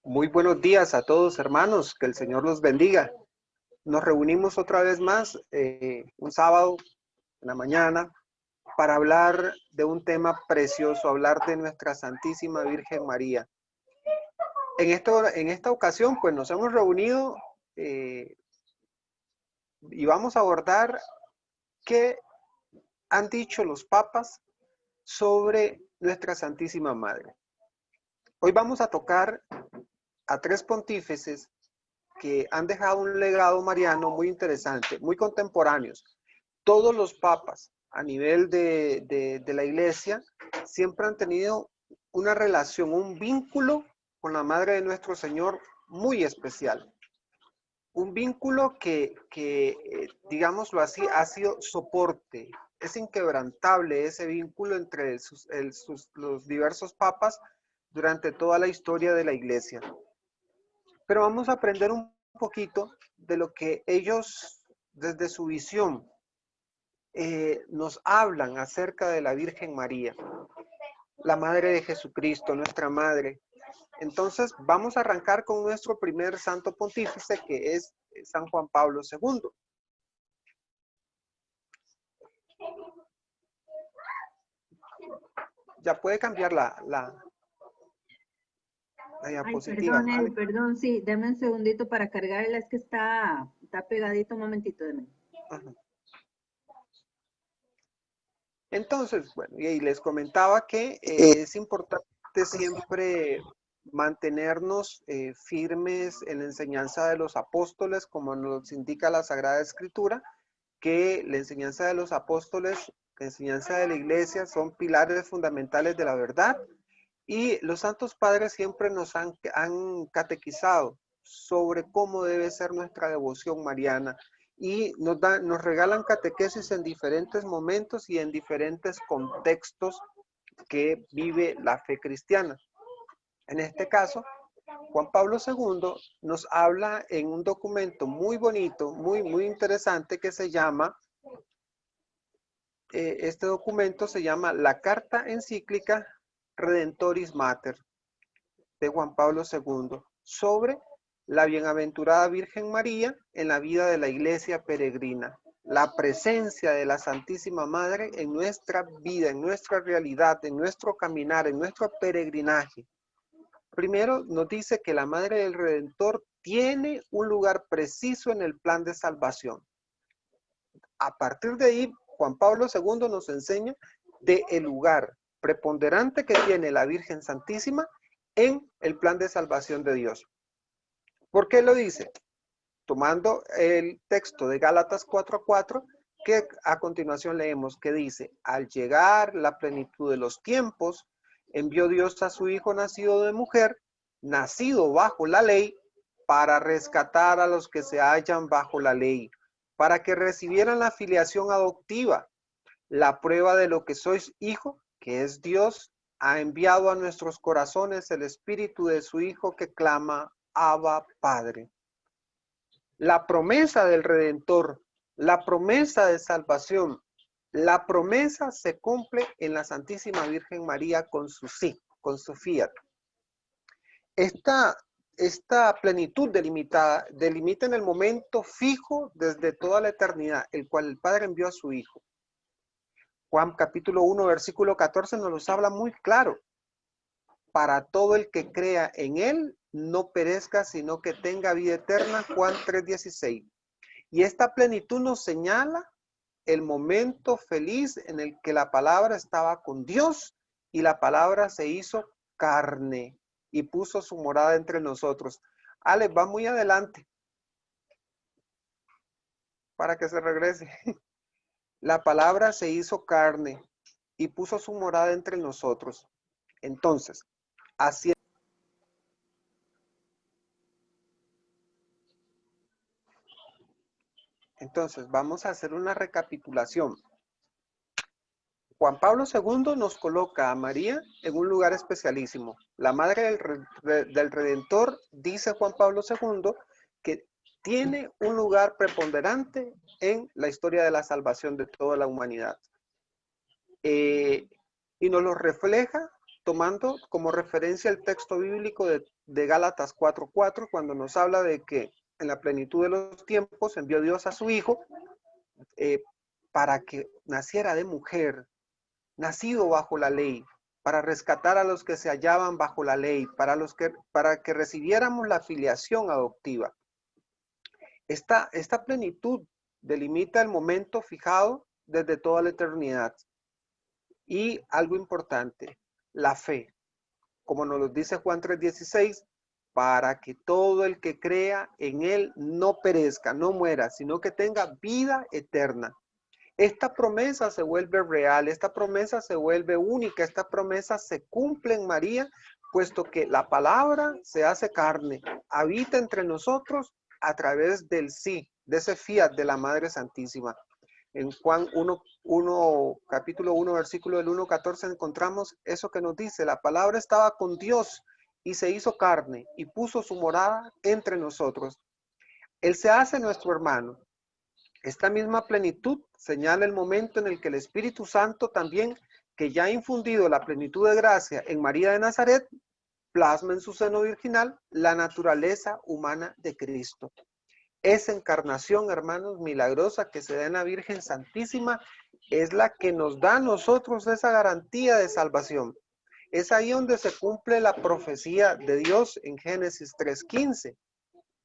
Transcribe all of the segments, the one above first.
Muy buenos días a todos, hermanos, que el Señor los bendiga. Nos reunimos otra vez más un sábado en la mañana para hablar de un tema precioso, hablar de nuestra Santísima Virgen María. En esta ocasión, pues nos hemos reunido y vamos a abordar qué han dicho los papas sobre nuestra Santísima Madre. Hoy vamos a tocar a tres pontífices que han dejado un legado mariano muy interesante, muy contemporáneos. Todos los papas a nivel de la iglesia siempre han tenido una relación, un vínculo con la Madre de nuestro Señor muy especial. Un vínculo que digámoslo así, ha sido soporte. Es inquebrantable ese vínculo entre los diversos papas durante toda la historia de la iglesia. Pero vamos a aprender un poquito de lo que ellos, desde su visión, nos hablan acerca de la Virgen María, la Madre de Jesucristo, nuestra Madre. Entonces, vamos a arrancar con nuestro primer santo pontífice, que es San Juan Pablo II. Ya puede cambiar la diapositiva. Ay, perdón, sí, dame un segundito para cargarla, es que está pegadito, un momentito, deme. Ajá. Entonces, bueno, y les comentaba que es importante siempre mantenernos firmes en la enseñanza de los apóstoles, como nos indica la Sagrada Escritura, que la enseñanza de los apóstoles, la enseñanza de la iglesia son pilares fundamentales de la verdad, y los santos padres siempre nos han catequizado sobre cómo debe ser nuestra devoción mariana, y nos regalan catequesis en diferentes momentos y en diferentes contextos que vive la fe cristiana. En este caso, Juan Pablo II nos habla en un documento muy bonito, muy interesante, que se llama, este documento se llama la Carta Encíclica Redentoris Mater de Juan Pablo II, sobre la bienaventurada Virgen María en la vida de la iglesia peregrina, la presencia de la Santísima Madre en nuestra vida, en nuestra realidad, en nuestro caminar, en nuestro peregrinaje. Primero nos dice que la Madre del Redentor tiene un lugar preciso en el plan de salvación. A partir de ahí, Juan Pablo II nos enseña del lugar preponderante que tiene la Virgen Santísima en el plan de salvación de Dios. ¿Por qué lo dice? Tomando el texto de Gálatas 4:4, que a continuación leemos, que dice: al llegar la plenitud de los tiempos, envió Dios a su Hijo nacido de mujer, nacido bajo la ley, para rescatar a los que se hallan bajo la ley, para que recibieran la filiación adoptiva, la prueba de lo que sois hijo, que es Dios, ha enviado a nuestros corazones el espíritu de su Hijo que clama, Abba, Padre. La promesa del Redentor, la promesa de salvación, la promesa se cumple en la Santísima Virgen María con su sí, con su fiat. Esta plenitud delimita en el momento fijo desde toda la eternidad, el cual el Padre envió a su Hijo. Juan capítulo 1, versículo 14 nos los habla muy claro. Para todo el que crea en Él, no perezca, sino que tenga vida eterna. Juan 3:16. Y esta plenitud nos señala el momento feliz en el que la palabra estaba con Dios y la palabra se hizo carne y puso su morada entre nosotros. Ale, va muy adelante para que se regrese. La palabra se hizo carne y puso su morada entre nosotros. Entonces, así. Entonces, vamos a hacer una recapitulación. Juan Pablo II nos coloca a María en un lugar especialísimo. La Madre del Redentor, dice Juan Pablo II, que tiene un lugar preponderante en la historia de la salvación de toda la humanidad. Y nos lo refleja tomando como referencia el texto bíblico de Gálatas 4:4, cuando nos habla de que en la plenitud de los tiempos envió Dios a su Hijo para que naciera de mujer, nacido bajo la ley, para rescatar a los que se hallaban bajo la ley, para que recibiéramos la filiación adoptiva. Esta plenitud delimita el momento fijado desde toda la eternidad. Y algo importante, la fe, como nos lo dice Juan 3:16, para que todo el que crea en él no perezca, no muera, sino que tenga vida eterna. Esta promesa se vuelve real, esta promesa se vuelve única, esta promesa se cumple en María, puesto que la palabra se hace carne, habita entre nosotros a través del sí, de ese fiat de la Madre Santísima. En Juan 1, capítulo 1, versículo del 1:14 encontramos eso que nos dice, la palabra estaba con Dios y se hizo carne y puso su morada entre nosotros. Él se hace nuestro hermano. Esta misma plenitud señala el momento en el que el Espíritu Santo también, que ya ha infundido la plenitud de gracia en María de Nazaret, plasma en su seno virginal la naturaleza humana de Cristo. Esa encarnación, hermanos, milagrosa que se da en la Virgen Santísima, es la que nos da a nosotros esa garantía de salvación. Es ahí donde se cumple la profecía de Dios en Génesis 3:15,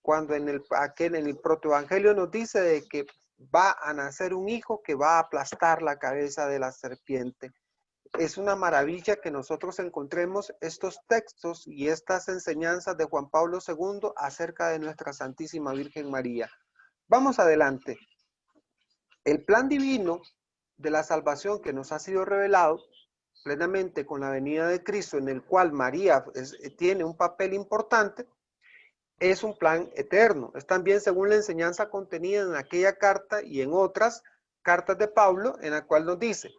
cuando en el protoevangelio nos dice de que va a nacer un hijo que va a aplastar la cabeza de la serpiente. Es una maravilla que nosotros encontremos estos textos y estas enseñanzas de Juan Pablo II acerca de nuestra Santísima Virgen María. Vamos adelante. El plan divino de la salvación que nos ha sido revelado plenamente con la venida de Cristo, en el cual María tiene un papel importante, es un plan eterno. Es también según la enseñanza contenida en aquella carta y en otras cartas de Pablo, en la cual nos dice: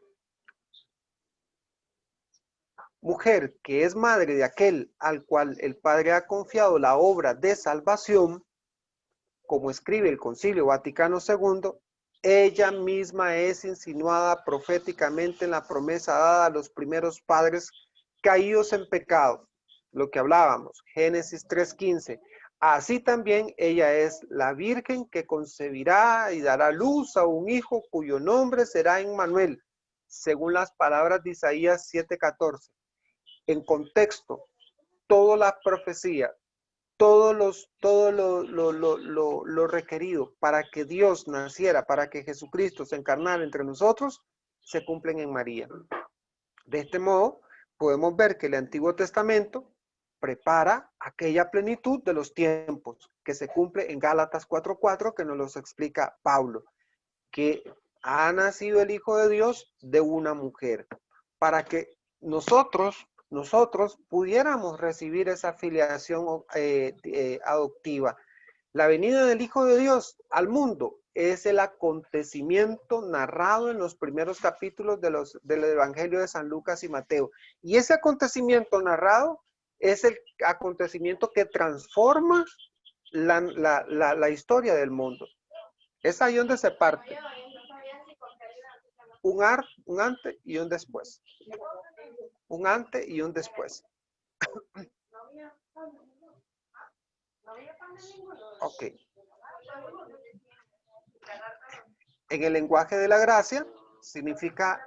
mujer que es madre de aquel al cual el Padre ha confiado la obra de salvación, como escribe el Concilio Vaticano II, ella misma es insinuada proféticamente en la promesa dada a los primeros padres caídos en pecado, lo que hablábamos, Génesis 3:15. Así también ella es la virgen que concebirá y dará luz a un hijo cuyo nombre será Emmanuel, según las palabras de Isaías 7:14. En contexto, toda la profecía, todo lo requerido para que Dios naciera, para que Jesucristo se encarnara entre nosotros, se cumplen en María. De este modo, podemos ver que el Antiguo Testamento prepara aquella plenitud de los tiempos que se cumple en Gálatas 4:4, que nos los explica Pablo, que ha nacido el Hijo de Dios de una mujer, para que nosotros pudiéramos recibir esa filiación adoptiva. La venida del Hijo de Dios al mundo es el acontecimiento narrado en los primeros capítulos del Evangelio de San Lucas y Mateo. Y ese acontecimiento narrado es el acontecimiento que transforma la historia del mundo. Es ahí donde se parte. Un antes y un después. Un antes y un después. Ok. En el lenguaje de la gracia significa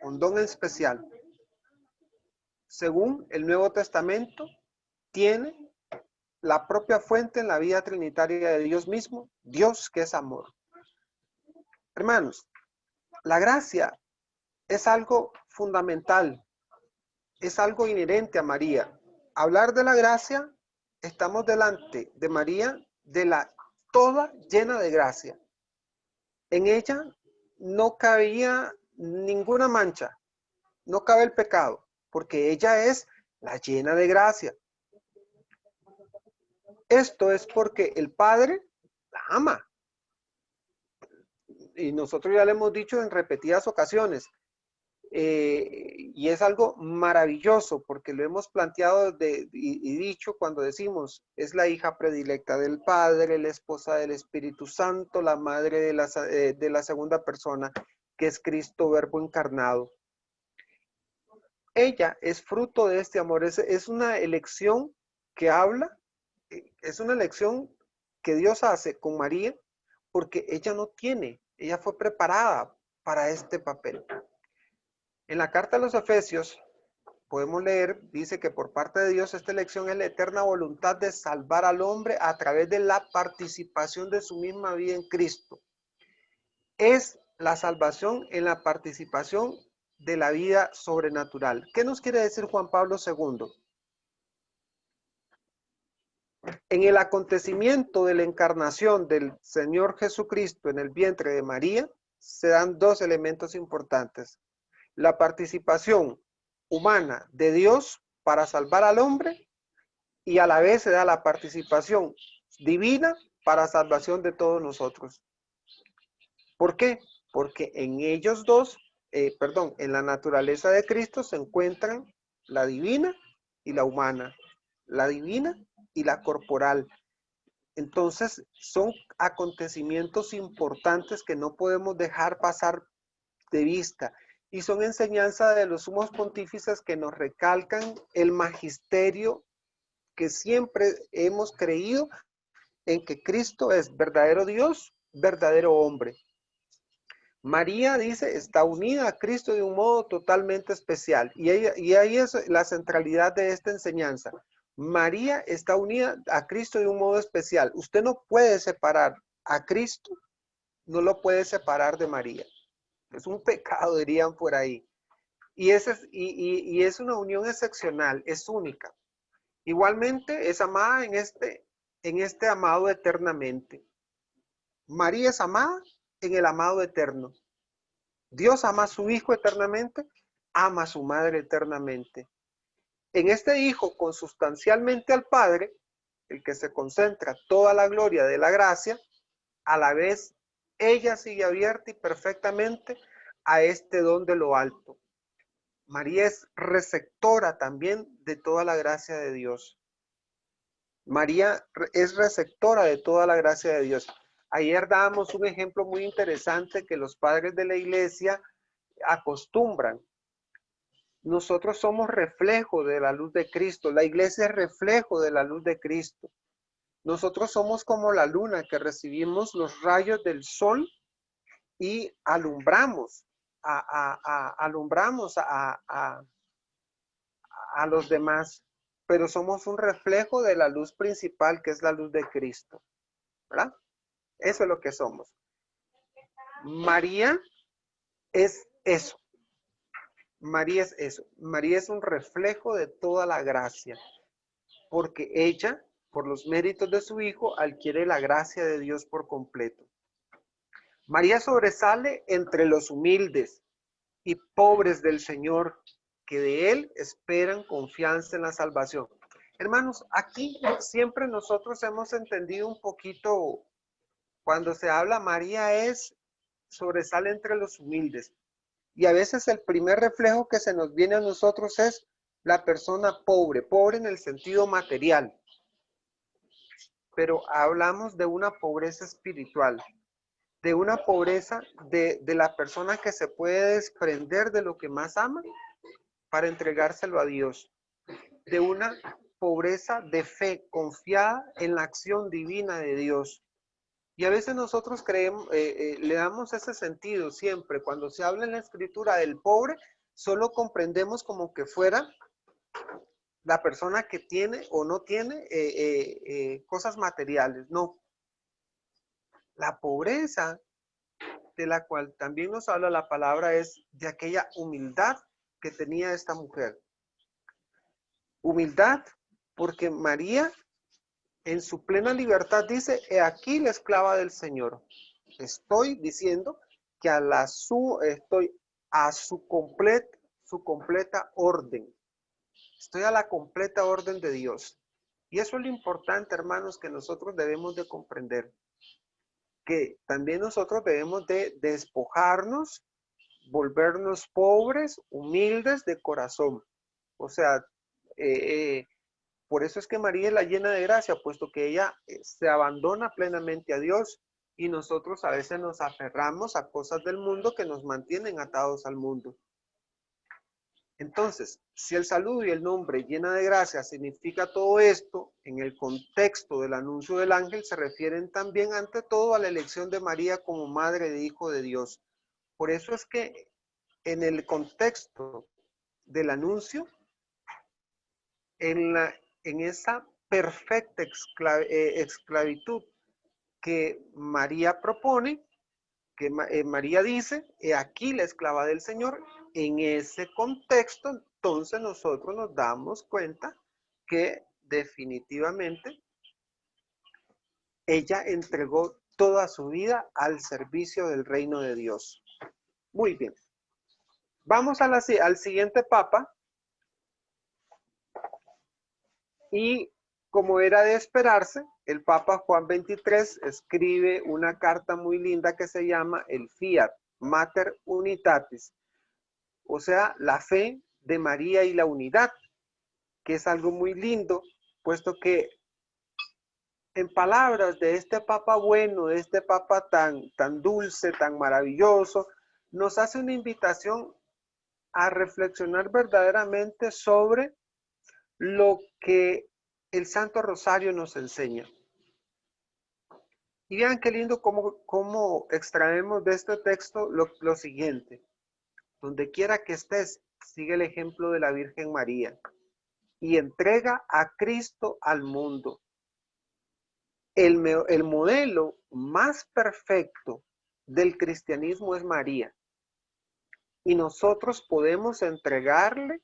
un don especial. Según el Nuevo Testamento, tiene la propia fuente en la vida trinitaria de Dios mismo, Dios que es amor. Hermanos, la gracia es algo fundamental, es algo inherente a María. Hablar de la gracia, estamos delante de María, de la toda llena de gracia. En ella no cabía ninguna mancha, no cabe el pecado, porque ella es la llena de gracia. Esto es porque el Padre la ama. Y nosotros ya le hemos dicho en repetidas ocasiones, y es algo maravilloso porque lo hemos planteado y dicho cuando decimos, es la hija predilecta del Padre, la esposa del Espíritu Santo, la madre de la segunda persona, que es Cristo Verbo encarnado. ella es fruto de este amor. Es una elección que habla, es una elección que Dios hace con María porque ella fue preparada para este papel. En la carta a los Efesios podemos leer, dice que por parte de Dios esta elección es la eterna voluntad de salvar al hombre a través de la participación de su misma vida en Cristo. Es la salvación en la participación de la vida sobrenatural. ¿Qué nos quiere decir Juan Pablo II? En el acontecimiento de la encarnación del Señor Jesucristo en el vientre de María, se dan dos elementos importantes. La participación humana de Dios para salvar al hombre y a la vez se da la participación divina para salvación de todos nosotros. ¿Por qué? Porque en ellos dos, en la naturaleza de Cristo se encuentran la divina y la humana, la divina y la corporal. Entonces, son acontecimientos importantes que no podemos dejar pasar de vista y son enseñanza de los sumos pontífices que nos recalcan el magisterio que siempre hemos creído en que Cristo es verdadero Dios, verdadero hombre. María, dice, está unida a Cristo de un modo totalmente especial. Y ahí es la centralidad de esta enseñanza. María está unida a Cristo de un modo especial. Usted no puede separar a Cristo, no lo puede separar de María. Es un pecado, dirían por ahí. Y es una unión excepcional, es única. Igualmente es amada en este amado eternamente. María es amada en el amado eterno. Dios ama a su Hijo eternamente, ama a su Madre eternamente. En este Hijo, consustancialmente al Padre, el que se concentra toda la gloria de la gracia, a la vez ella sigue abierta y perfectamente a este don de lo alto. María es receptora también de toda la gracia de Dios. María es receptora de toda la gracia de Dios. Ayer dábamos un ejemplo muy interesante que los padres de la iglesia acostumbran. Nosotros somos reflejo de la luz de Cristo. La iglesia es reflejo de la luz de Cristo. Nosotros somos como la luna que recibimos los rayos del sol y alumbramos a los demás, pero somos un reflejo de la luz principal que es la luz de Cristo, ¿verdad? Eso es lo que somos. María es eso. María es eso. María es un reflejo de toda la gracia, porque ella, por los méritos de su Hijo, adquiere la gracia de Dios por completo. María sobresale entre los humildes y pobres del Señor, que de Él esperan confianza en la salvación. Hermanos, aquí siempre nosotros hemos entendido un poquito, cuando se habla María sobresale entre los humildes. Y a veces el primer reflejo que se nos viene a nosotros es la persona pobre, pobre en el sentido material. Pero hablamos de una pobreza espiritual, de una pobreza de la persona que se puede desprender de lo que más ama para entregárselo a Dios, de una pobreza de fe confiada en la acción divina de Dios. Y a veces nosotros creemos, le damos ese sentido siempre. Cuando se habla en la escritura del pobre, solo comprendemos como que fuera la persona que tiene o no tiene cosas materiales. No. La pobreza de la cual también nos habla la palabra es de aquella humildad que tenía esta mujer. Humildad porque María en su plena libertad dice, he aquí la esclava del Señor. Estoy diciendo que estoy a su completa orden. Estoy a la completa orden de Dios. Y eso es lo importante, hermanos, que nosotros debemos de comprender. Que también nosotros debemos de despojarnos, volvernos pobres, humildes de corazón. O sea, por eso es que María es la llena de gracia, puesto que ella se abandona plenamente a Dios y nosotros a veces nos aferramos a cosas del mundo que nos mantienen atados al mundo. Entonces, si el saludo y el nombre llena de gracia significa todo esto, en el contexto del anuncio del ángel se refieren también ante todo a la elección de María como madre de hijo de Dios. Por eso es que en el contexto del anuncio, en esa perfecta esclavitud que María propone, que María dice, he aquí la esclava del Señor, en ese contexto, entonces nosotros nos damos cuenta que definitivamente ella entregó toda su vida al servicio del reino de Dios. Muy bien. Vamos al siguiente papa. Y como era de esperarse, el Papa Juan XXIII escribe una carta muy linda que se llama el Fiat Mater Unitatis, o sea, la fe de María y la unidad, que es algo muy lindo, puesto que en palabras de este Papa bueno, de este Papa tan dulce, tan maravilloso, nos hace una invitación a reflexionar verdaderamente sobre lo que el Santo Rosario nos enseña. Y vean qué lindo cómo extraemos de este texto lo siguiente. Donde quiera que estés, sigue el ejemplo de la Virgen María y entrega a Cristo al mundo. El modelo más perfecto del cristianismo es María. Y nosotros podemos entregarle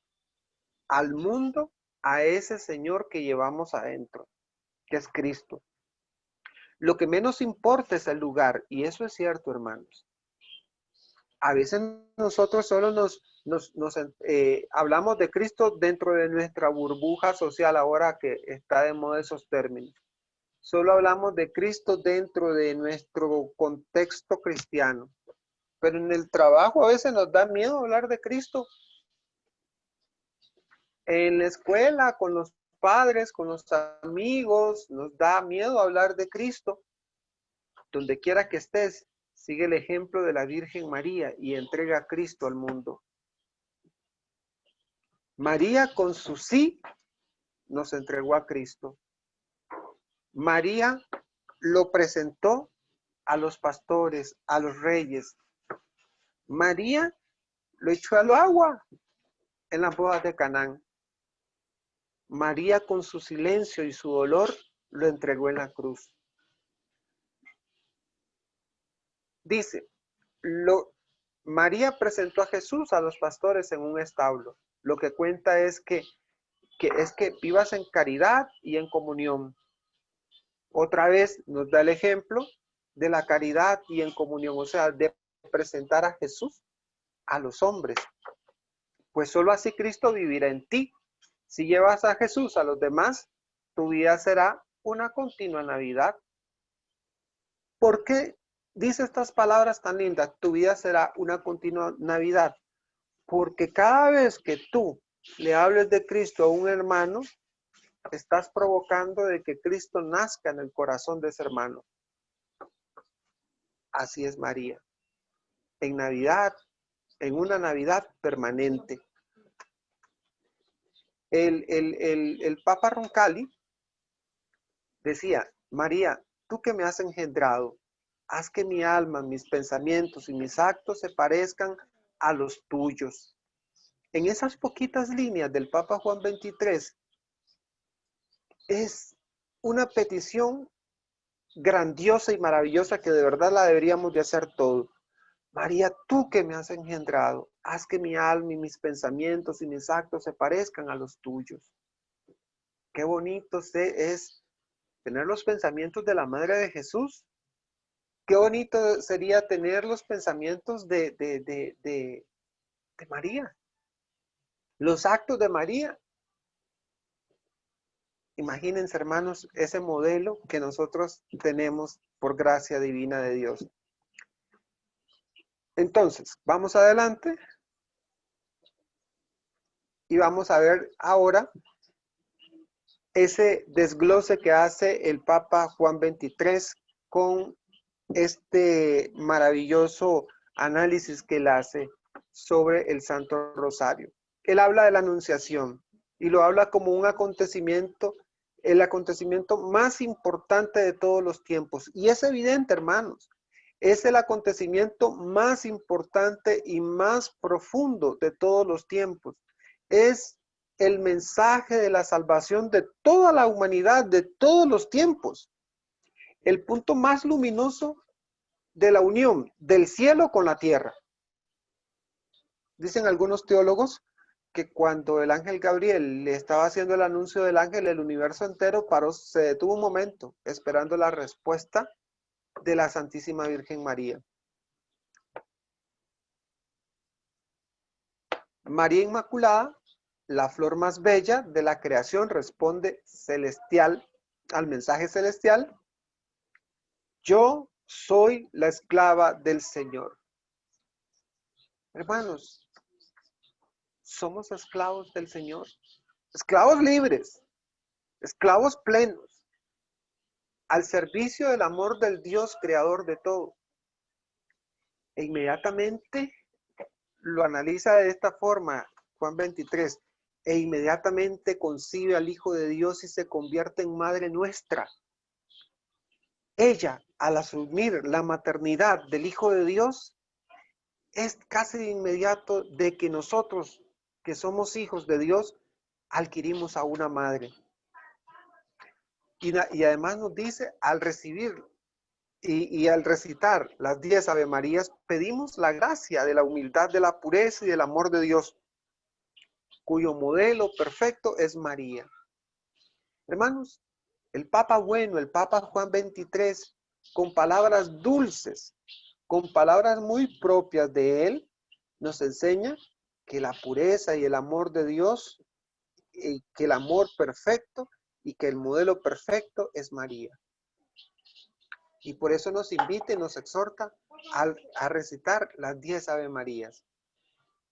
al mundo a ese Señor que llevamos adentro, que es Cristo. Lo que menos importa es el lugar, y eso es cierto, hermanos. A veces nosotros solo hablamos de Cristo dentro de nuestra burbuja social, ahora que está de moda esos términos. Solo hablamos de Cristo dentro de nuestro contexto cristiano. Pero en el trabajo a veces nos da miedo hablar de Cristo. En la escuela, con los padres, con los amigos, nos da miedo hablar de Cristo. Donde quiera que estés, sigue el ejemplo de la Virgen María y entrega a Cristo al mundo. María con su sí nos entregó a Cristo. María lo presentó a los pastores, a los reyes. María lo echó al agua en las bodas de Canaán. María con su silencio y su dolor lo entregó en la cruz. Dice, María presentó a Jesús a los pastores en un establo. Lo que cuenta es que vivas en caridad y en comunión. Otra vez nos da el ejemplo de la caridad y en comunión, o sea, de presentar a Jesús a los hombres. Pues solo así Cristo vivirá en ti. Si llevas a Jesús a los demás, tu vida será una continua Navidad. ¿Por qué dice estas palabras tan lindas? Tu vida será una continua Navidad. Porque cada vez que tú le hables de Cristo a un hermano, estás provocando de que Cristo nazca en el corazón de ese hermano. Así es María. En Navidad, en una Navidad permanente. El Papa Roncalli decía, María, tú que me has engendrado, haz que mi alma, mis pensamientos y mis actos se parezcan a los tuyos. En esas poquitas líneas del Papa Juan XXIII es una petición grandiosa y maravillosa que de verdad la deberíamos de hacer todos. María, tú que me has engendrado, haz que mi alma y mis pensamientos y mis actos se parezcan a los tuyos. Qué bonito es tener los pensamientos de la Madre de Jesús. Qué bonito sería tener los pensamientos de María. Los actos de María. Imagínense, hermanos, ese modelo que nosotros tenemos por gracia divina de Dios. Entonces, vamos adelante y vamos a ver ahora ese desglose que hace el Papa Juan XXIII con este maravilloso análisis que él hace sobre el Santo Rosario. él habla de la Anunciación y lo habla como un acontecimiento, el acontecimiento más importante de todos los tiempos. Y es evidente, hermanos, es el acontecimiento más importante y más profundo de todos los tiempos. Es el mensaje de la salvación de toda la humanidad, de todos los tiempos. El punto más luminoso de la unión del cielo con la tierra. Dicen algunos teólogos que cuando el ángel Gabriel le estaba haciendo el anuncio del ángel, el universo entero paró, se detuvo un momento, esperando la respuesta de la Santísima Virgen María. María Inmaculada, la flor más bella de la creación, responde celestial al mensaje celestial: yo soy la esclava del Señor. Hermanos, somos esclavos del Señor, esclavos libres, esclavos plenos, al servicio del amor del Dios creador de todo. E inmediatamente lo analiza de esta forma, Juan 23, e inmediatamente concibe al Hijo de Dios y se convierte en madre nuestra. Ella, al asumir la maternidad del Hijo de Dios, es casi de inmediato de que nosotros, que somos hijos de Dios, adquirimos a una madre. Y además nos dice, al recibir y al recitar las 10 Ave Marías, pedimos la gracia de la humildad, de la pureza y del amor de Dios, cuyo modelo perfecto es María. Hermanos, el Papa bueno, el Papa Juan 23, con palabras dulces, con palabras muy propias de él, nos enseña que la pureza y el amor de Dios, y que el amor perfecto y que el modelo perfecto es María. Y por eso nos invita y nos exhorta a recitar las 10 Ave Marías.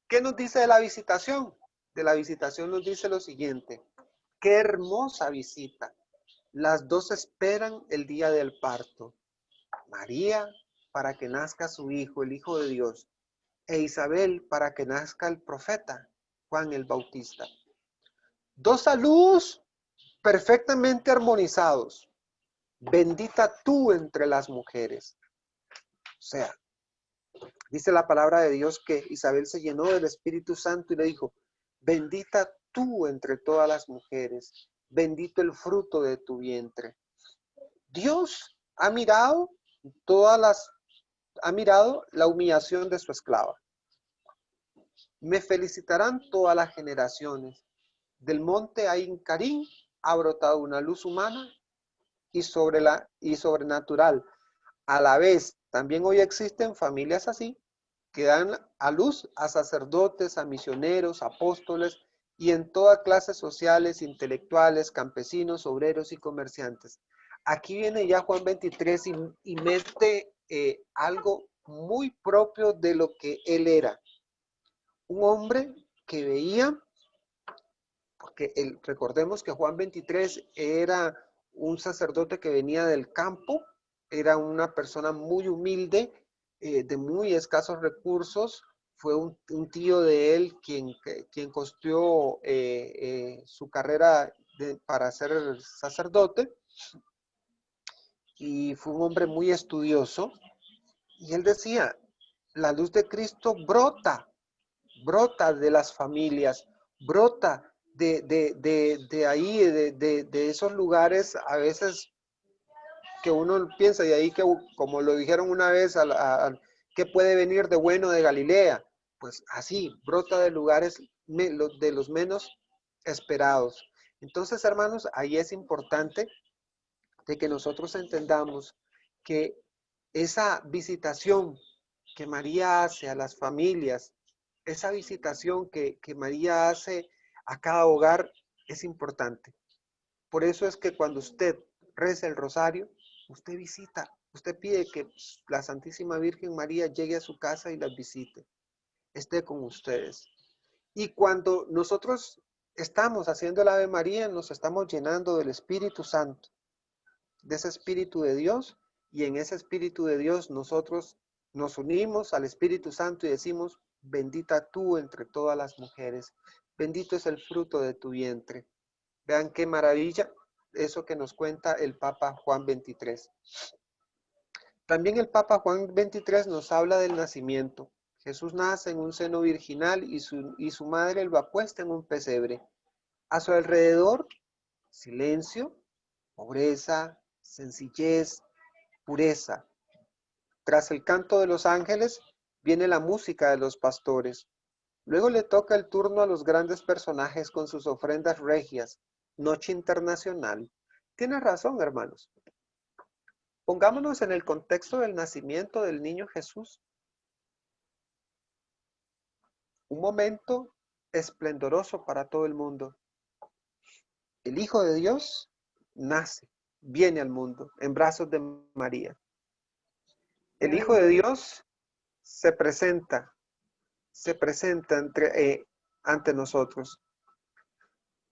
¿Qué nos dice de la visitación? De la visitación nos dice lo siguiente: qué hermosa visita. Las dos esperan el día del parto. María para que nazca su hijo, el Hijo de Dios, e Isabel para que nazca el profeta, Juan el Bautista. Dos saludos perfectamente armonizados. Bendita tú entre las mujeres. O sea, dice la palabra de Dios que Isabel se llenó del Espíritu Santo y le dijo: bendita tú entre todas las mujeres, bendito el fruto de tu vientre. Dios ha mirado la humillación de su esclava. Me felicitarán todas las generaciones. Del monte Ain Karim ha brotado una luz humana y sobrenatural. A la vez, también hoy existen familias así, que dan a luz a sacerdotes, a misioneros, apóstoles y en todas clases sociales, intelectuales, campesinos, obreros y comerciantes. Aquí viene ya Juan 23 y mete algo muy propio de lo que él era. Un hombre que veía, porque recordemos que Juan 23 era un sacerdote que venía del campo, era una persona muy humilde, de muy escasos recursos. Fue un tío de él quien costeó su carrera para ser sacerdote, y fue un hombre muy estudioso. Y él decía, la luz de Cristo brota de las familias, brota de ahí, de esos lugares a veces que uno piensa, y ahí que, como lo dijeron una vez, que puede venir de bueno de Galilea, pues así, brota de lugares de los menos esperados. Entonces, hermanos, ahí es importante de que nosotros entendamos que esa visitación que María hace a las familias, esa visitación que María hace a cada hogar es importante. Por eso es que cuando usted reza el rosario, usted visita, usted pide que la Santísima Virgen María llegue a su casa y las visite, esté con ustedes. Y cuando nosotros estamos haciendo el Ave María, nos estamos llenando del Espíritu Santo, de ese Espíritu de Dios, y en ese Espíritu de Dios nosotros nos unimos al Espíritu Santo y decimos: bendita tú entre todas las mujeres, bendito es el fruto de tu vientre. Vean qué maravilla eso que nos cuenta el Papa Juan XXIII. También el Papa Juan XXIII nos habla del nacimiento. Jesús nace en un seno virginal y su madre lo apuesta en un pesebre. A su alrededor, silencio, pobreza, sencillez, pureza. Tras el canto de los ángeles, viene la música de los pastores. Luego le toca el turno a los grandes personajes con sus ofrendas regias. Noche internacional. Tiene razón, hermanos. Pongámonos en el contexto del nacimiento del niño Jesús. Un momento esplendoroso para todo el mundo. El Hijo de Dios nace, viene al mundo en brazos de María. El Hijo de Dios se presenta ante nosotros.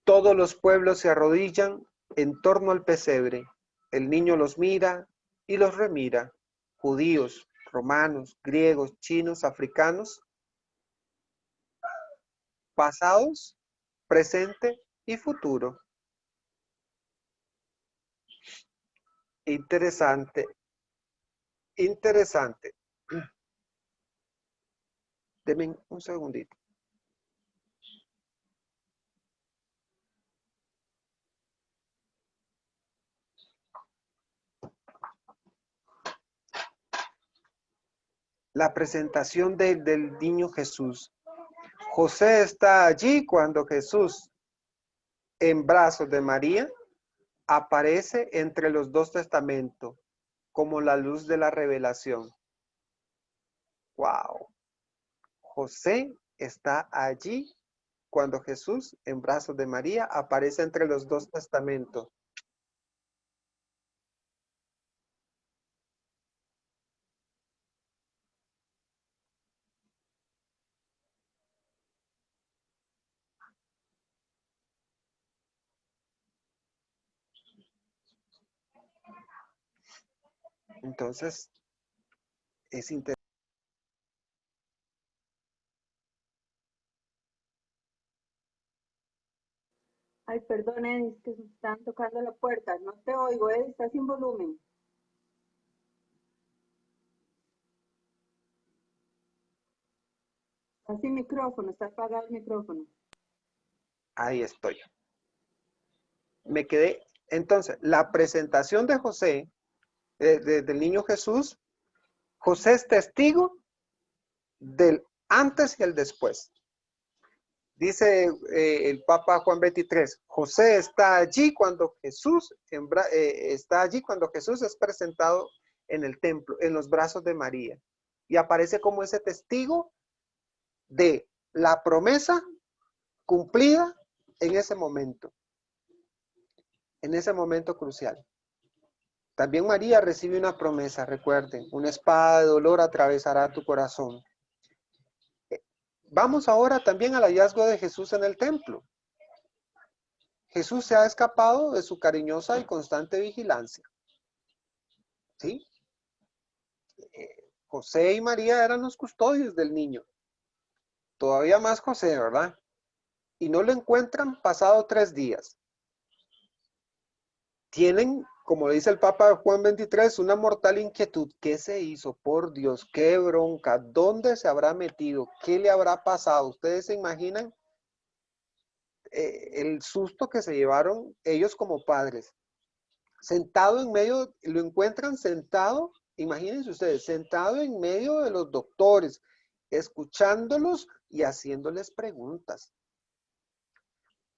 Todos los pueblos se arrodillan en torno al pesebre. El niño los mira y los remira. Judíos, romanos, griegos, chinos, africanos, pasados, presente y futuro. Interesante, interesante. Denme un segundito. La presentación del niño Jesús. José está allí cuando Jesús, en brazos de María, aparece entre los dos testamentos, como la luz de la revelación. ¡Wow! José está allí cuando Jesús, en brazos de María, aparece entre los dos testamentos. Entonces, es interesante. Ay, perdón, Edith, es que me están tocando la puerta. No te oigo, Edith, está sin volumen. Está sin micrófono, está apagado el micrófono. Ahí estoy. Me quedé. Entonces, la presentación de José, del niño Jesús, José es testigo del antes y el después. Dice el Papa Juan XXIII, José está allí cuando Jesús es presentado en el templo, en los brazos de María, y aparece como ese testigo de la promesa cumplida en ese momento crucial. También María recibe una promesa, recuerden, una espada de dolor atravesará tu corazón. Vamos ahora también al hallazgo de Jesús en el templo. Jesús se ha escapado de su cariñosa y constante vigilancia. ¿Sí? José y María eran los custodios del niño. Todavía más José, ¿verdad? Y no lo encuentran pasado 3 días. Tienen, como dice el Papa Juan XXIII, una mortal inquietud. ¿Qué se hizo? Por Dios, qué bronca. ¿Dónde se habrá metido? ¿Qué le habrá pasado? ¿Ustedes se imaginan el susto que se llevaron ellos como padres? Sentado en medio, lo encuentran sentado, imagínense ustedes, sentado en medio de los doctores, escuchándolos y haciéndoles preguntas.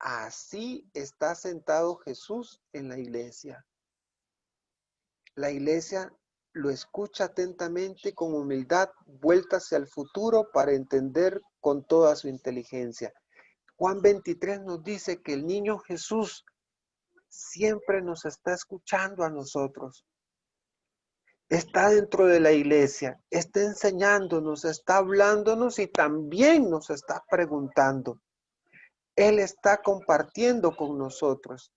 Así está sentado Jesús en la iglesia. La iglesia lo escucha atentamente con humildad, vuelta hacia el futuro para entender con toda su inteligencia. Juan 23 nos dice que el niño Jesús siempre nos está escuchando a nosotros. Está dentro de la iglesia, está enseñándonos, está hablándonos y también nos está preguntando. Él está compartiendo con nosotros,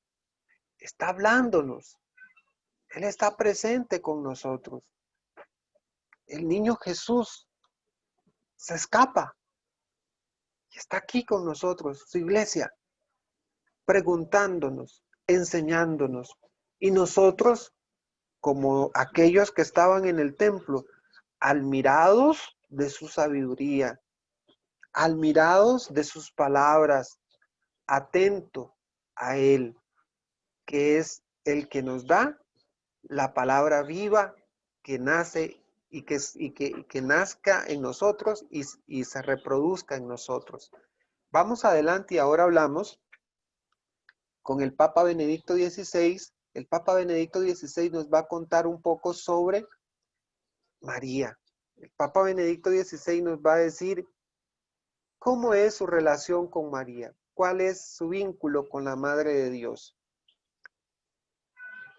está hablándonos, Él está presente con nosotros. El niño Jesús se escapa Y está aquí con nosotros, su iglesia, preguntándonos, enseñándonos. Y nosotros, como aquellos que estaban en el templo, admirados de su sabiduría, admirados de sus palabras, atento a Él, que es el que nos da la palabra viva que nace y que nazca en nosotros y se reproduzca en nosotros. Vamos adelante y ahora hablamos con el Papa Benedicto XVI. El Papa Benedicto XVI nos va a contar un poco sobre María. El Papa Benedicto XVI nos va a decir cómo es su relación con María, cuál es su vínculo con la Madre de Dios.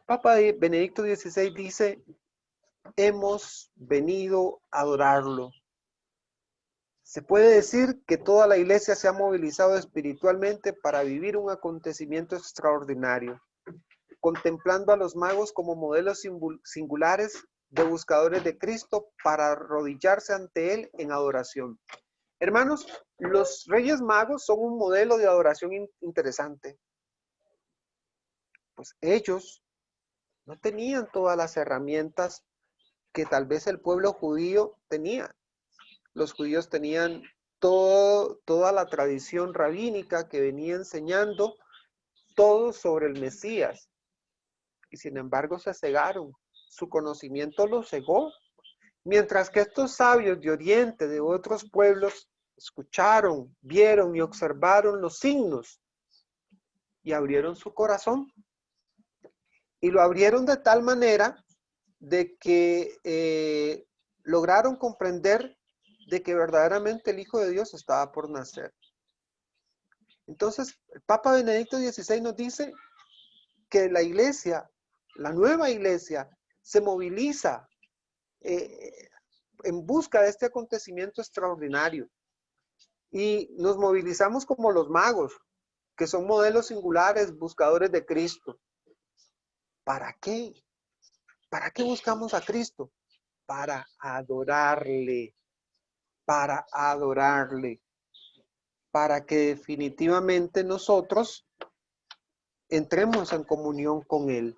Papa Benedicto XVI dice, hemos venido a adorarlo. Se puede decir que toda la iglesia se ha movilizado espiritualmente para vivir un acontecimiento extraordinario, contemplando a los magos como modelos singulares de buscadores de Cristo para arrodillarse ante Él en adoración. Hermanos, los Reyes Magos son un modelo de adoración interesante. Pues ellos no tenían todas las herramientas que tal vez el pueblo judío tenía. Los judíos tenían toda la tradición rabínica que venía enseñando todo sobre el Mesías. Y sin embargo se cegaron. Su conocimiento los cegó. Mientras que estos sabios de Oriente, de otros pueblos, escucharon, vieron y observaron los signos y abrieron su corazón. Y lo abrieron de tal manera de que lograron comprender de que verdaderamente el Hijo de Dios estaba por nacer. Entonces, el Papa Benedicto XVI nos dice que la iglesia, la nueva iglesia, se moviliza en busca de este acontecimiento extraordinario. Y nos movilizamos como los magos, que son modelos singulares, buscadores de Cristo. ¿Para qué? ¿Para qué buscamos a Cristo? Para adorarle, para adorarle, para que definitivamente nosotros entremos en comunión con Él.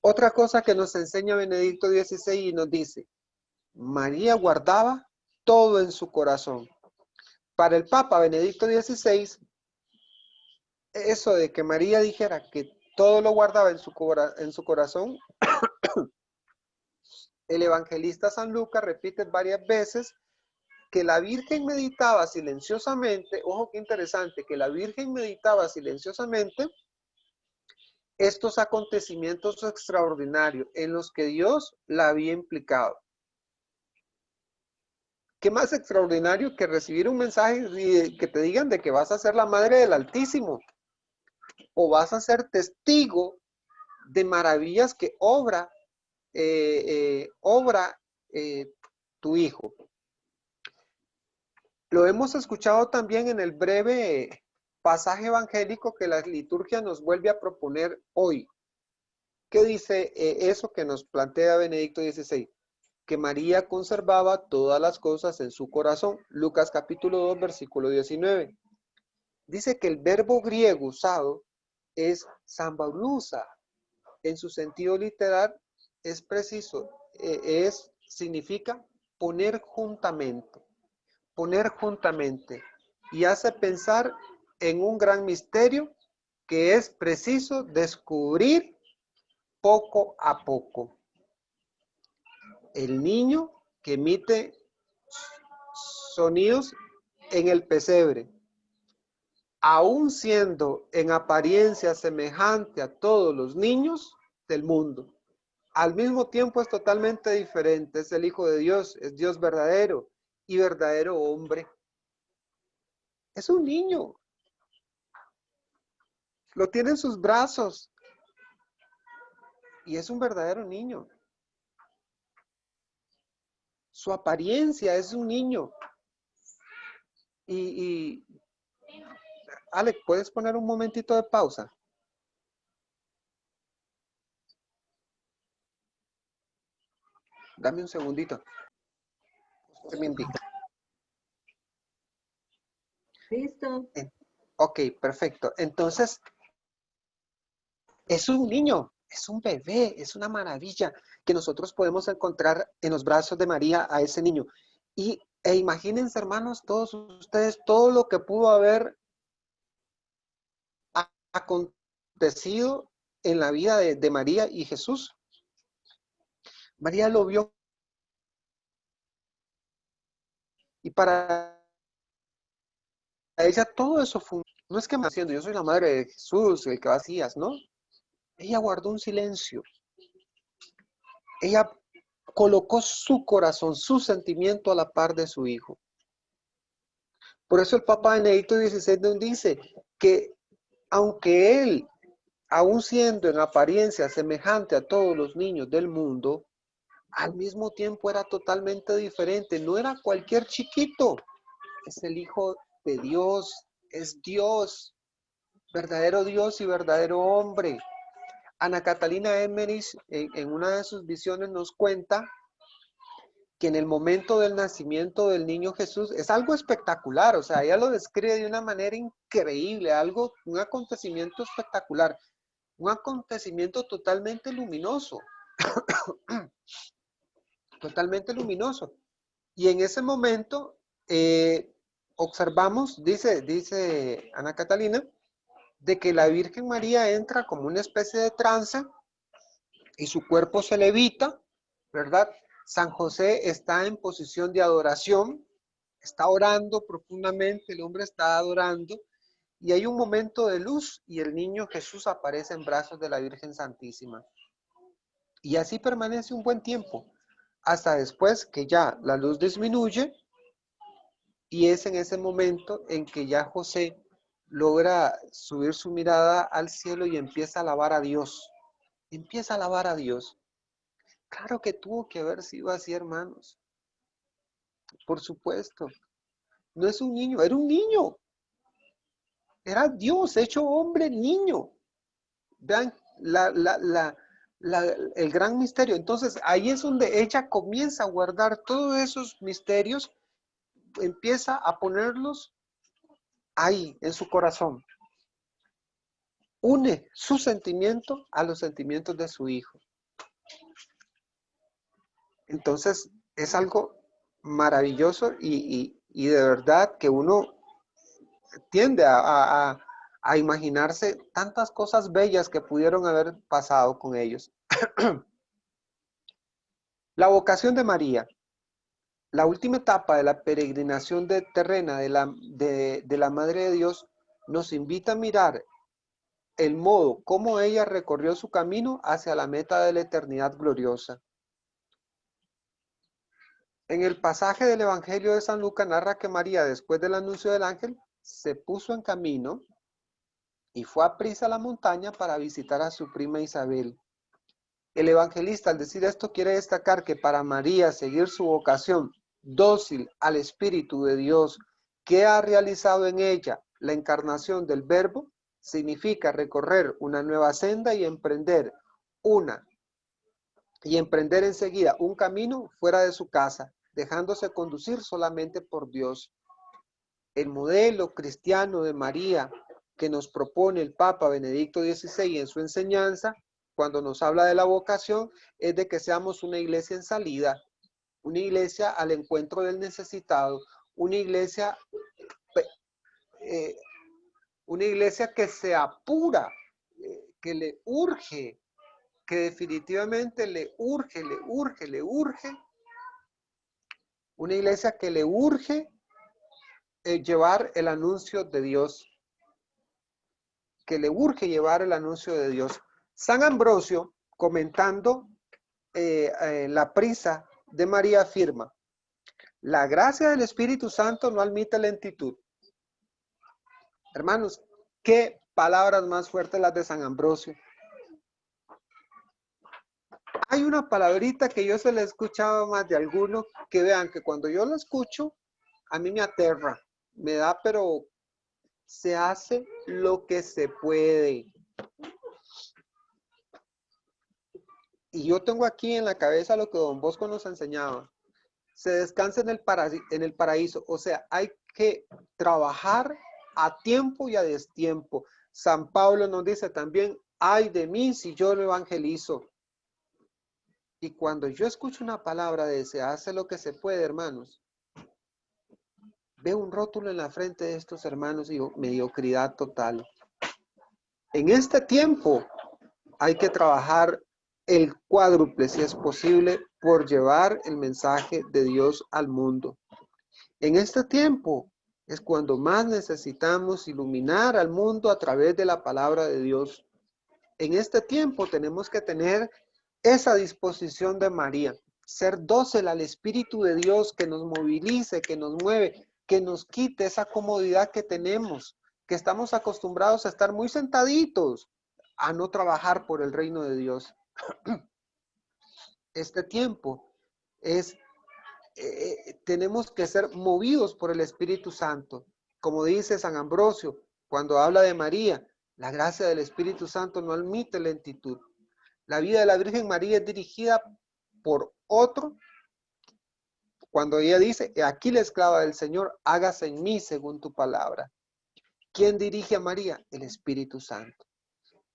Otra cosa que nos enseña Benedicto XVI y nos dice, María guardaba todo en su corazón. Para el Papa Benedicto XVI, eso de que María dijera que todo lo guardaba en su corazón, el evangelista San Lucas repite varias veces que la Virgen meditaba silenciosamente, ojo qué interesante, que la Virgen meditaba silenciosamente estos acontecimientos extraordinarios en los que Dios la había implicado. ¿Qué más extraordinario que recibir un mensaje y que te digan de que vas a ser la madre del Altísimo? O vas a ser testigo de maravillas que obra tu hijo. Lo hemos escuchado también en el breve pasaje evangélico que la liturgia nos vuelve a proponer hoy. ¿Qué dice eso que nos plantea Benedicto XVI? Que María conservaba todas las cosas en su corazón. Lucas capítulo 2, versículo 19. Dice que el verbo griego usado es sambaulousa. En su sentido literal es preciso, significa poner juntamente. Poner juntamente. Y hace pensar en un gran misterio que es preciso descubrir poco a poco. El niño que emite sonidos en el pesebre, aun siendo en apariencia semejante a todos los niños del mundo, al mismo tiempo es totalmente diferente. Es el Hijo de Dios, es Dios verdadero y verdadero hombre. Es un niño. Lo tiene en sus brazos y es un verdadero niño. Su apariencia es un niño. Y Alex, ¿puedes poner un momentito de pausa? Dame un segundito. Usted me indica. Listo. En- Ok, perfecto. Entonces, es un niño, es un bebé, es una maravilla que nosotros podemos encontrar en los brazos de María a ese niño. E imagínense, hermanos, todos ustedes, todo lo que pudo haber acontecido en la vida de María y Jesús. María lo vio y para ella todo eso fue, no es que me haciendo, yo soy la madre de Jesús, el que vacías, ¿no? Ella guardó un silencio. Ella colocó su corazón, su sentimiento a la par de su hijo. Por eso el Papa Benedicto XVI nos dice que aunque él, aun siendo en apariencia semejante a todos los niños del mundo, al mismo tiempo era totalmente diferente. No era cualquier chiquito, es el Hijo de Dios, es Dios, verdadero Dios y verdadero hombre. Ana Catalina Emmerich en una de sus visiones nos cuenta que en el momento del nacimiento del niño Jesús es algo espectacular, o sea, ella lo describe de una manera increíble, algo, un acontecimiento espectacular, un acontecimiento totalmente luminoso, totalmente luminoso. Y en ese momento observamos, dice Ana Catalina, de que la Virgen María entra como una especie de trance y su cuerpo se levita, ¿verdad? San José está en posición de adoración, está orando profundamente, el hombre está adorando, y hay un momento de luz y el niño Jesús aparece en brazos de la Virgen Santísima. Y así permanece un buen tiempo, hasta después que ya la luz disminuye, y es en ese momento en que ya José logra subir su mirada al cielo y empieza a alabar a Dios. Empieza a alabar a Dios. Claro que tuvo que haber sido así, hermanos. Por supuesto. No es un niño, era un niño. Era Dios hecho hombre, niño. Vean el gran misterio. Entonces, ahí es donde ella comienza a guardar todos esos misterios, empieza a ponerlos ahí, en su corazón. Une su sentimiento a los sentimientos de su hijo. Entonces, es algo maravilloso y de verdad que uno tiende a imaginarse tantas cosas bellas que pudieron haber pasado con ellos. La vocación de María, la última etapa de la peregrinación terrena de la Madre de Dios, nos invita a mirar el modo como ella recorrió su camino hacia la meta de la eternidad gloriosa. En el pasaje del Evangelio de San Lucas narra que María, después del anuncio del ángel, se puso en camino y fue a prisa a la montaña para visitar a su prima Isabel. El evangelista al decir esto quiere destacar que para María seguir su vocación dócil al Espíritu de Dios que ha realizado en ella la encarnación del Verbo, significa recorrer una nueva senda y emprender enseguida un camino fuera de su casa, dejándose conducir solamente por Dios. El modelo cristiano de María que nos propone el Papa Benedicto XVI en su enseñanza, cuando nos habla de la vocación, es de que seamos una iglesia en salida, una iglesia al encuentro del necesitado, una iglesia, eh, una iglesia que se apura, que le urge, que definitivamente le urge, una iglesia que le urge llevar el anuncio de Dios, que le urge llevar el anuncio de Dios. San Ambrosio, comentando la prisa de María, afirma, la gracia del Espíritu Santo no admite lentitud. Hermanos, qué palabras más fuertes las de San Ambrosio. Hay una palabrita que yo se la he escuchado más de alguno, que vean que cuando yo la escucho, a mí me aterra, me da, pero se hace lo que se puede. Y yo tengo aquí en la cabeza lo que don Bosco nos enseñaba. Se descansa en el paraíso. O sea, hay que trabajar a tiempo y a destiempo. San Pablo nos dice también, ay de mí si yo lo evangelizo. Y cuando yo escucho una palabra de se hace lo que se puede, hermanos, veo un rótulo en la frente de estos hermanos y digo, mediocridad total. En este tiempo hay que trabajar el cuádruple, si es posible, por llevar el mensaje de Dios al mundo. En este tiempo es cuando más necesitamos iluminar al mundo a través de la palabra de Dios. En este tiempo tenemos que tener esa disposición de María, ser dócil al Espíritu de Dios que nos movilice, que nos mueve, que nos quite esa comodidad que tenemos, que estamos acostumbrados a estar muy sentaditos, a no trabajar por el reino de Dios. Este tiempo es, tenemos que ser movidos por el Espíritu Santo. Como dice San Ambrosio, cuando habla de María, la gracia del Espíritu Santo no admite lentitud. La vida de la Virgen María es dirigida por otro. Cuando ella dice, aquí la esclava del Señor, hágase en mí según tu palabra. ¿Quién dirige a María? El Espíritu Santo.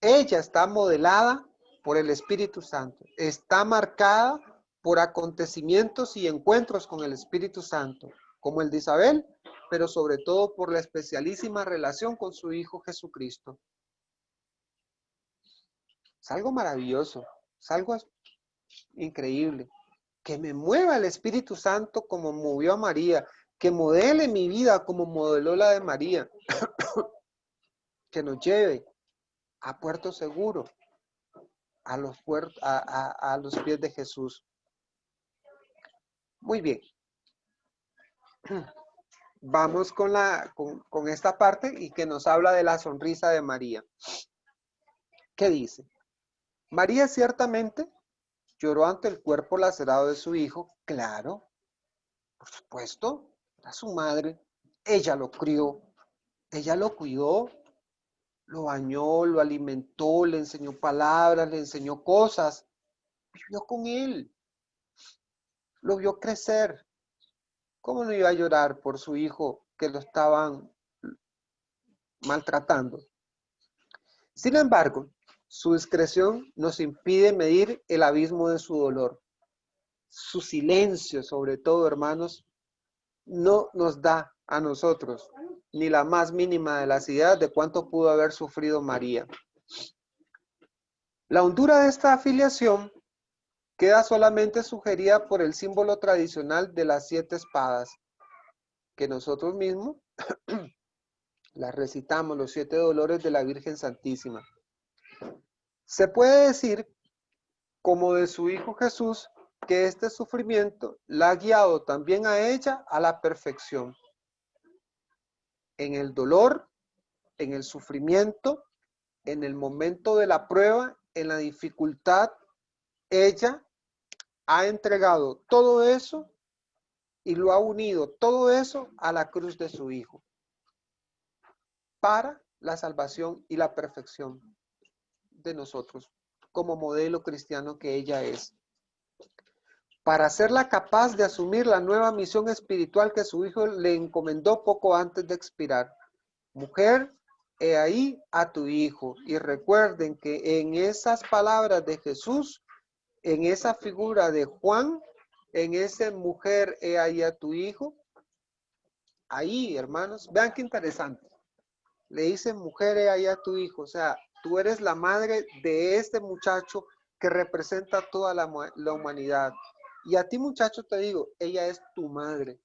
Ella está modelada por el Espíritu Santo. Está marcada por acontecimientos y encuentros con el Espíritu Santo, como el de Isabel, pero sobre todo por la especialísima relación con su Hijo Jesucristo. Es algo maravilloso, es algo increíble. Que me mueva el Espíritu Santo como movió a María, que modele mi vida como modeló la de María, que nos lleve a puerto seguro, a los pies de Jesús. Muy bien. Vamos con esta parte y que nos habla de la sonrisa de María. ¿Qué dice? María ciertamente lloró ante el cuerpo lacerado de su hijo. Claro, por supuesto, era su madre. Ella lo crió, ella lo cuidó, lo bañó, lo alimentó, le enseñó palabras, le enseñó cosas. Vivió con él, lo vio crecer. ¿Cómo no iba a llorar por su hijo que lo estaban maltratando? Sin embargo, su discreción nos impide medir el abismo de su dolor. Su silencio, sobre todo, hermanos, no nos da a nosotros ni la más mínima de las ideas de cuánto pudo haber sufrido María. La hondura de esta afiliación queda solamente sugerida por el símbolo tradicional de las 7 espadas, que nosotros mismos las recitamos, los 7 dolores de la Virgen Santísima. Se puede decir, como de su Hijo Jesús, que este sufrimiento la ha guiado también a ella a la perfección. En el dolor, en el sufrimiento, en el momento de la prueba, en la dificultad, ella ha entregado todo eso y lo ha unido todo eso a la cruz de su Hijo para la salvación y la perfección de nosotros como modelo cristiano que ella es. Para hacerla capaz de asumir la nueva misión espiritual que su Hijo le encomendó poco antes de expirar. Mujer, he ahí a tu Hijo. Y recuerden que en esas palabras de Jesús, en esa figura de Juan, en ese mujer, he ahí a tu Hijo, ahí, hermanos, vean qué interesante. Le dice, mujer, he ahí a tu Hijo. O sea, tú eres la madre de este muchacho que representa toda la humanidad. Y a ti, muchacho, te digo, ella es tu madre.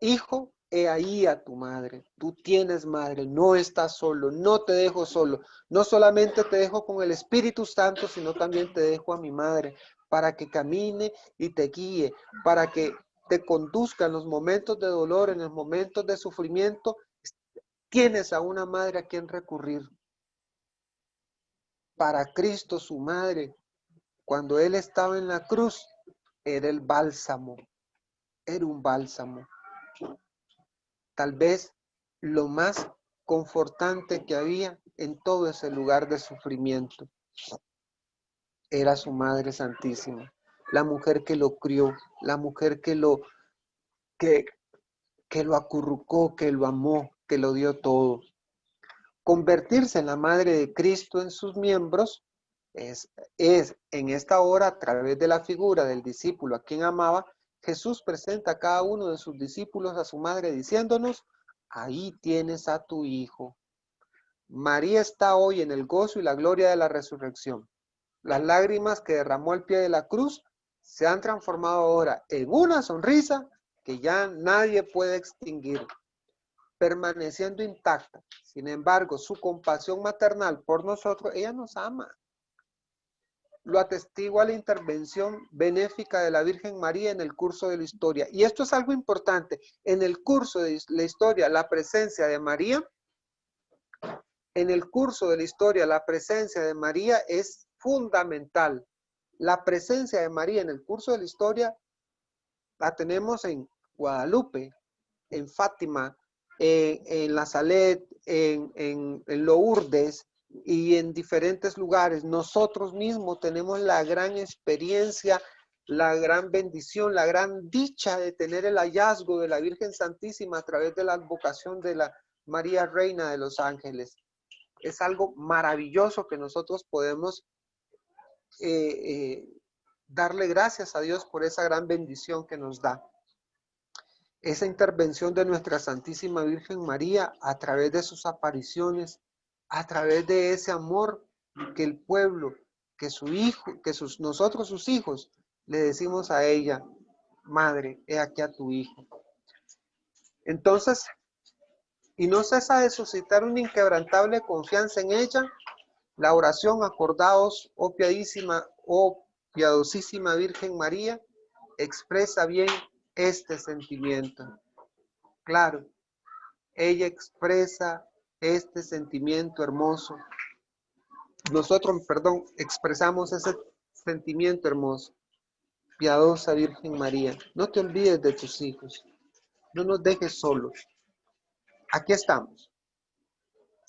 Hijo, he ahí a tu madre. Tú tienes madre, no estás solo, no te dejo solo. No solamente te dejo con el Espíritu Santo, sino también te dejo a mi madre para que camine y te guíe, para que te conduzca en los momentos de dolor, en los momentos de sufrimiento. Tienes a una madre a quien recurrir. Para Cristo, su madre, cuando Él estaba en la cruz, era el bálsamo, era un bálsamo. Tal vez lo más confortante que había en todo ese lugar de sufrimiento. Era su Madre Santísima, la mujer que lo crió, la mujer que que lo acurrucó, que lo amó, que lo dio todo. Convertirse en la madre de Cristo en sus miembros es en esta hora, a través de la figura del discípulo a quien amaba, Jesús presenta a cada uno de sus discípulos a su madre diciéndonos, ahí tienes a tu hijo. María está hoy en el gozo y la gloria de la resurrección. Las lágrimas que derramó al pie de la cruz se han transformado ahora en una sonrisa que ya nadie puede extinguir, permaneciendo intacta. Sin embargo, su compasión maternal por nosotros, ella nos ama. Lo atestigua la intervención benéfica de la Virgen María en el curso de la historia. Y esto es algo importante. En el curso de la historia, la presencia de María, en el curso de la historia, la presencia de María es fundamental. La presencia de María en el curso de la historia la tenemos en Guadalupe, en Fátima, en La Salet, en Lourdes y en diferentes lugares. Nosotros mismos tenemos la gran experiencia, la gran bendición, la gran dicha de tener el hallazgo de la Virgen Santísima a través de la advocación de la María Reina de los Ángeles. Es algo maravilloso que nosotros podemos darle gracias a Dios por esa gran bendición que nos da. Esa intervención de nuestra Santísima Virgen María a través de sus apariciones, a través de ese amor que el pueblo, que su hijo, nosotros sus hijos, le decimos a ella, Madre, he aquí a tu hijo. Entonces, y no cesa de suscitar una inquebrantable confianza en ella, la oración, acordaos, oh piadosísima Virgen María, expresa bien este sentimiento. Claro, ella expresa este sentimiento hermoso. Nosotros, expresamos ese sentimiento hermoso. Piadosa Virgen María, no te olvides de tus hijos. No nos dejes solos. Aquí estamos,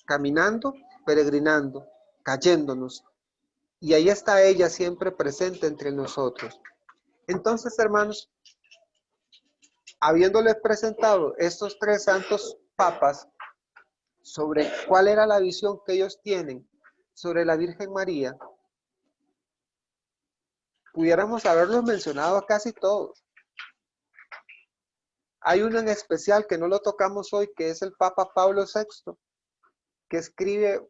caminando, peregrinando, cayéndonos. Y ahí está ella siempre presente entre nosotros. Entonces, hermanos, habiéndoles presentado estos tres santos papas sobre cuál era la visión que ellos tienen sobre la Virgen María, pudiéramos haberlos mencionado a casi todos. Hay uno en especial que no lo tocamos hoy, que es el Papa Pablo VI, que escribe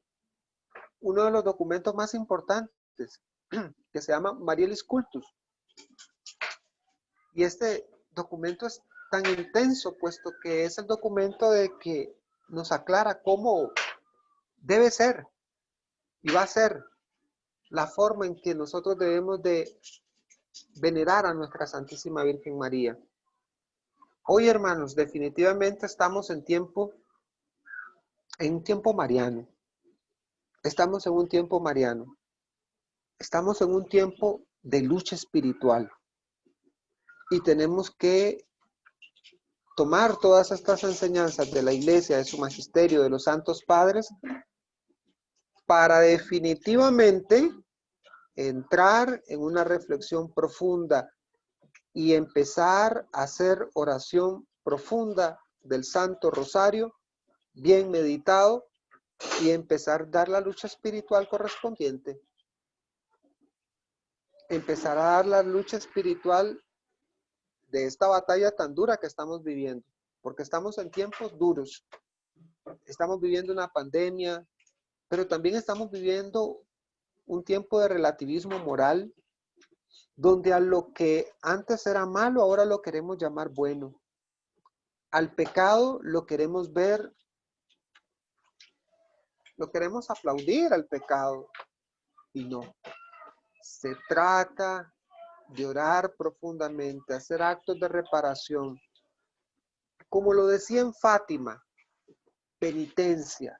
uno de los documentos más importantes, que se llama Marielis Cultus. Y este documento es tan intenso, puesto que es el documento de que nos aclara cómo debe ser y va a ser la forma en que nosotros debemos de venerar a nuestra Santísima Virgen María. Hoy, hermanos, definitivamente estamos en un tiempo mariano. Estamos en un tiempo mariano. Estamos en un tiempo de lucha espiritual. Y tenemos que tomar todas estas enseñanzas de la Iglesia, de su magisterio, de los santos padres, para definitivamente entrar en una reflexión profunda y empezar a hacer oración profunda del Santo Rosario, bien meditado, y empezar a dar la lucha espiritual correspondiente. Empezar a dar la lucha espiritual de esta batalla tan dura que estamos viviendo, porque estamos en tiempos duros. Estamos viviendo una pandemia, pero también estamos viviendo un tiempo de relativismo moral, donde a lo que antes era malo, ahora lo queremos llamar bueno. Al pecado lo queremos ver, lo queremos aplaudir al pecado, y no. Se trata de orar profundamente, hacer actos de reparación. Como lo decía en Fátima, penitencia,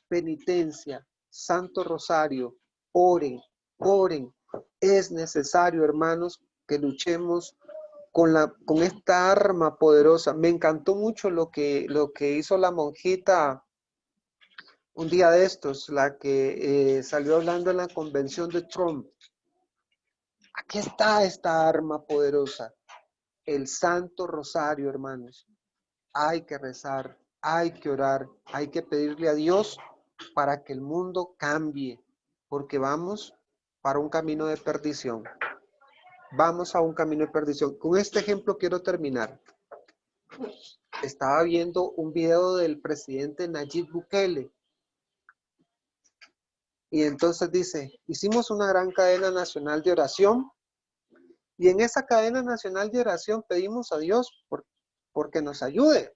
penitencia, Santo Rosario, oren, oren. Es necesario, hermanos, que luchemos con esta arma poderosa. Me encantó mucho lo que hizo la monjita un día de estos, la que salió hablando en la convención de Trump. Aquí está esta arma poderosa, el Santo Rosario, hermanos. hay que rezar, hay que orar, hay que pedirle a Dios para que el mundo cambie, porque vamos para un camino de perdición. Vamos a un camino de perdición. Con este ejemplo quiero terminar. Estaba viendo un video del presidente Nayib Bukele y entonces dice, hicimos una gran cadena nacional de oración y en esa cadena nacional de oración pedimos a Dios porque nos ayude.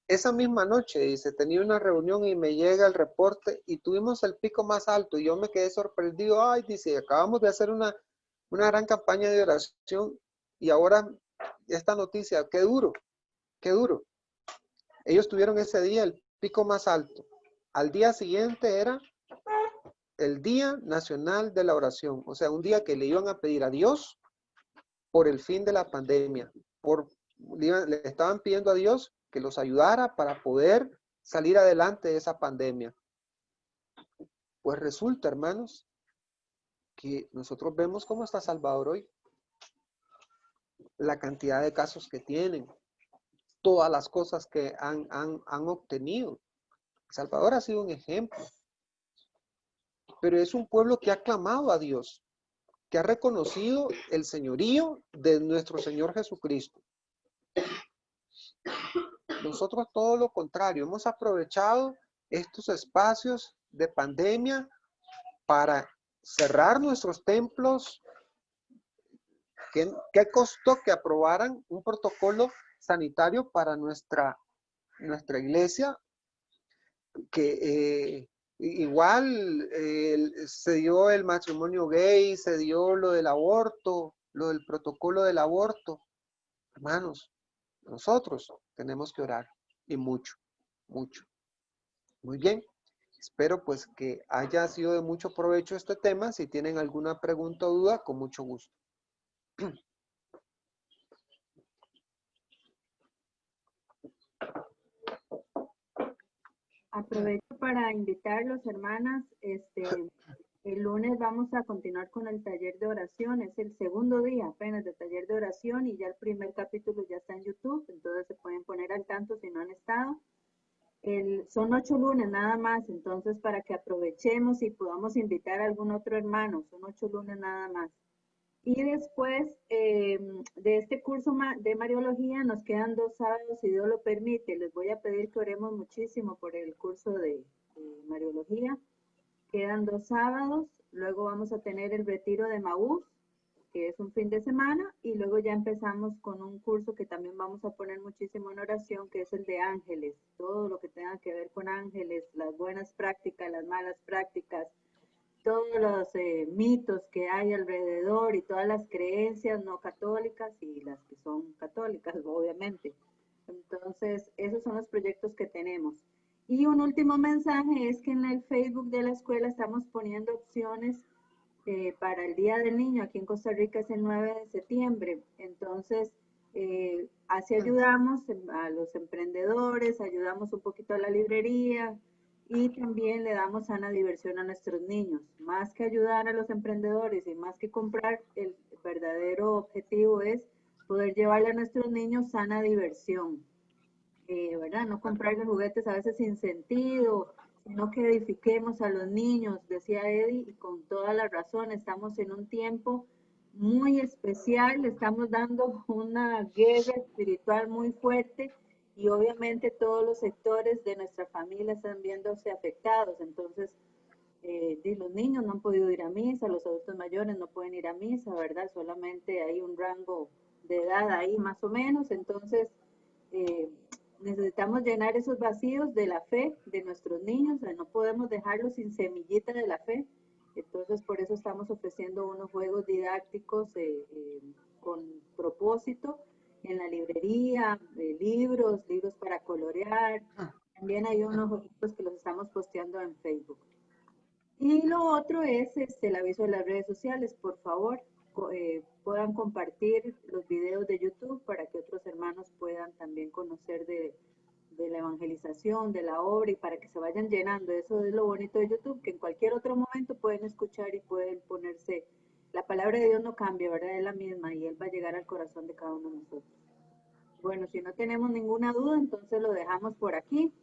Esa misma noche, dice, tenía una reunión y me llega el reporte y tuvimos el pico más alto y yo me quedé sorprendido. Ay, dice, acabamos de hacer una gran campaña de oración y ahora esta noticia, qué duro, qué duro. Ellos tuvieron ese día el pico más alto. Al día siguiente era el Día Nacional de la Oración, o sea, un día que le iban a pedir a Dios por el fin de la pandemia, le estaban pidiendo a Dios que los ayudara para poder salir adelante de esa pandemia. Pues resulta, hermanos, que nosotros vemos cómo está Salvador hoy, la cantidad de casos que tienen, todas las cosas que han obtenido. Salvador ha sido un ejemplo, pero es un pueblo que ha clamado a Dios, que ha reconocido el señorío de nuestro Señor Jesucristo. Nosotros todo lo contrario, hemos aprovechado estos espacios de pandemia para cerrar nuestros templos. ¿Qué costó que aprobaran un protocolo sanitario para nuestra iglesia? Que igual se dio el matrimonio gay, se dio lo del aborto, lo del protocolo del aborto. Hermanos, nosotros tenemos que orar y mucho, mucho. Muy bien. Espero pues que haya sido de mucho provecho este tema. Si tienen alguna pregunta o duda, con mucho gusto. Aprovecho para invitarlos, hermanas, el lunes vamos a continuar con el taller de oración, es el segundo día apenas de taller de oración y ya el primer capítulo ya está en YouTube, entonces se pueden poner al tanto si no han estado. Son 8 lunes nada más, entonces para que aprovechemos y podamos invitar a algún otro hermano, son 8 lunes nada más. Y después de este curso de Mariología nos quedan 2 sábados, si Dios lo permite. Les voy a pedir que oremos muchísimo por el curso de Mariología. Quedan 2 sábados, luego vamos a tener el retiro de Maús, que es un fin de semana, y luego ya empezamos con un curso que también vamos a poner muchísimo en oración, que es el de ángeles, todo lo que tenga que ver con ángeles, las buenas prácticas, las malas prácticas, todos los mitos que hay alrededor y todas las creencias no católicas y las que son católicas, obviamente. Entonces, esos son los proyectos que tenemos. Y un último mensaje es que en el Facebook de la escuela estamos poniendo opciones para el Día del Niño. Aquí en Costa Rica es el 9 de septiembre. Entonces, así ayudamos a los emprendedores, ayudamos un poquito a la librería y también le damos sana diversión a nuestros niños. Más que ayudar a los emprendedores y más que comprar, el verdadero objetivo es poder llevarle a nuestros niños sana diversión. ¿Verdad? No comprarle juguetes a veces sin sentido, sino que edifiquemos a los niños, decía Eddie, y con toda la razón, estamos en un tiempo muy especial, estamos dando una guerra espiritual muy fuerte y obviamente todos los sectores de nuestra familia están viéndose afectados, entonces los niños no han podido ir a misa, los adultos mayores no pueden ir a misa, ¿verdad? Solamente hay un rango de edad ahí más o menos, entonces eh, necesitamos llenar esos vacíos de la fe de nuestros niños, no podemos dejarlos sin semillita de la fe. Entonces, por eso estamos ofreciendo unos juegos didácticos con propósito en la librería, libros para colorear. También hay unos juegos que los estamos posteando en Facebook. Y lo otro es el aviso de las redes sociales. Por favor, puedan compartir los videos de YouTube para que otros hermanos puedan también conocer de la evangelización, de la obra y para que se vayan llenando. Eso es lo bonito de YouTube, que en cualquier otro momento pueden escuchar y pueden ponerse. La palabra de Dios no cambia, ¿verdad? Es la misma y Él va a llegar al corazón de cada uno de nosotros. Bueno, si no tenemos ninguna duda, entonces lo dejamos por aquí.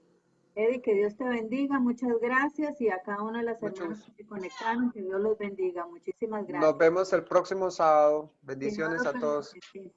Eddie, que Dios te bendiga, muchas gracias, y a cada una de las Mucho hermanas gusto. que se conectaron, que Dios los bendiga, muchísimas Nos gracias. vemos el próximo sábado. Si no Bendiciones nos a vemos, todos. sí.